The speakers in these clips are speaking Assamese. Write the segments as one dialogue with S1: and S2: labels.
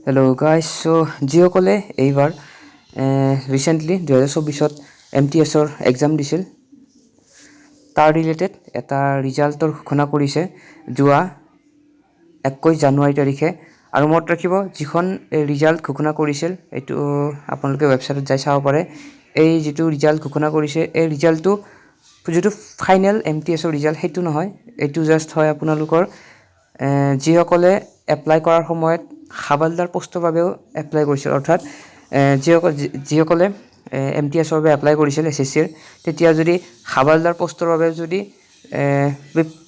S1: হেল্ল' গাইজ যিসকলে এইবাৰ ৰিচেণ্টলি 2024ত MTSৰ এক্সাম দিছিল তাৰ ৰিলেটেড এটা ৰিজাল্টৰ ঘোষণা কৰিছে যোৱা 21 জানুৱাৰী তাৰিখে আৰু মনত ৰাখিব যিখন ৰিজাল্ট ঘোষণা কৰিছিল এইটো আপোনালোকে ৱেবছাইটত যাই চাব পাৰে। এই যিটো ৰিজাল্ট ঘোষণা কৰিছে এই ৰিজাল্টটো যিটো ফাইনেল MTSৰ ৰিজাল্ট সেইটো নহয়, এইটো জাষ্ট হয় আপোনালোকৰ যিসকলে এপ্লাই কৰাৰ সময়ত হাৱালদাৰ পোষ্টৰ বাবেও এপ্লাই কৰিছিল, অৰ্থাৎ যিসকলে MTSৰ বাবে এপ্লাই কৰিছিল SSCৰ তেতিয়া যদি হাৱালদাৰ পোষ্টৰ বাবে যদি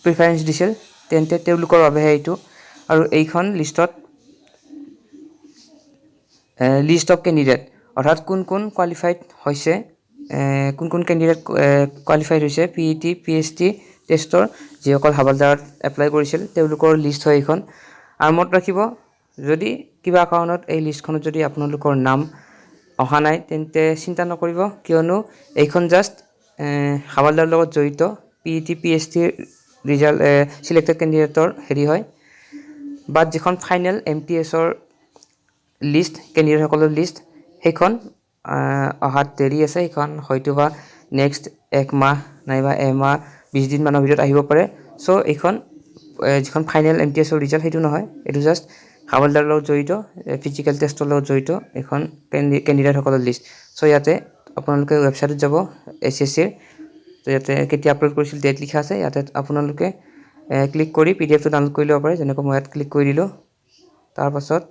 S1: প্ৰিফাৰেঞ্চ দিছিল তেন্তে তেওঁলোকৰ বাবেহে এইটো। আৰু এইখন লিষ্ট অফ কেণ্ডিডেট, অৰ্থাৎ কোন কোৱালিফাইড হৈছে, কোন কেণ্ডিডেট কোৱালিফাইড হৈছে PET PST টেষ্টৰ যিসকল হাৱালদাৰত এপ্লাই কৰিছিল তেওঁলোকৰ লিষ্ট হয় এইখন। আৰু মনত ৰাখিব যদি কিবা কাৰণত এই লিষ্টখনত যদি আপোনালোকৰ নাম অহা নাই তেন্তে চিন্তা নকৰিব, কিয়নো এইখন জাষ্ট হাৱালদাৰৰ লগত জড়িত PET PST ৰিজাল্ট চিলেক্টেড কেণ্ডিডেটৰ হয়। বাট যিখন ফাইনেল MTSৰ লিষ্ট কেণ্ডিডেটসকলৰ লিষ্ট সেইখন অহাত দেৰি আছে, সেইখন হয়তোবা নেক্সট 1 মাহ নাইবা এমাহ 20 দিনমানৰ ভিতৰত আহিব পাৰে। চ' এইখন যিখন ফাইনেল MTSৰ ৰিজাল্ট সেইটো নহয়, এইটো জাষ্ট হাৱালদাৰৰ লগত জড়িত ফিজিকেল টেষ্টৰ লগত জড়িত এখন কেণ্ডিডেটসকলৰ লিষ্ট। চ' ইয়াতে আপোনালোকে ৱেবছাইটত যাব SSCৰ, তো ইয়াতে কেতিয়া আপলোড কৰিছিল ডেট লিখা আছে, ইয়াতে আপোনালোকে ক্লিক কৰি PDFটো ডাউনলোড কৰি ল'ব পাৰে। যেনেকৈ মই ইয়াত ক্লিক কৰি দিলোঁ, তাৰপাছত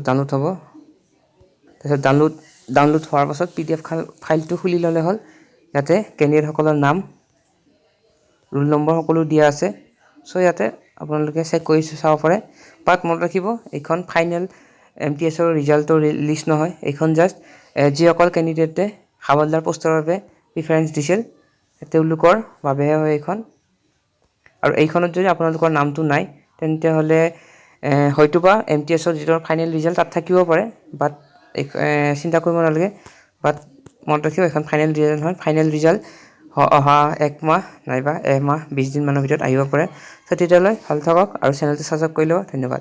S1: ডাউনলোড হ'ব। তাৰপিছত ডাউনলোড হোৱাৰ পাছত PDF ফাইলটো খুলি ল'লে হ'ল। ইয়াতে কেণ্ডিডেটসকলৰ নাম, ৰোল নম্বৰ সকলো দিয়া আছে। চ' ইয়াতে আপোনালোকে চেক কৰি চাব পাৰে। বাট মনত ৰাখিব এইখন ফাইনেল MTSৰ ৰিজাল্টৰ লিষ্ট নহয়, এইখন জাষ্ট যিসকল কেণ্ডিডেটে হাৱালদাৰ পোষ্টৰ বাবে প্ৰিফাৰেঞ্চ দিছিল তেওঁলোকৰ বাবেহে হয় এইখন। আৰু এইখনত যদি আপোনালোকৰ নামটো নাই তেন্তে হ'লে হয়তোবা MTSৰ যিটো ফাইনেল ৰিজাল্ট তাত থাকিব পাৰে, বাট চিন্তা কৰিব নালাগে। বাট মনত ৰাখিব এইখন ফাইনেল ৰিজাল্ট নহয়, ফাইনেল ৰিজাল্ট অহা 1 মাহ নাইবা এমাহ 20 দিনমানৰ ভিতৰত আহিব পাৰে। চ' তেতিয়ালৈ ভাল থাকক আৰু চেনেলটো ছাবস্ক্ৰাইব কৰি ল'ব। ধন্যবাদ।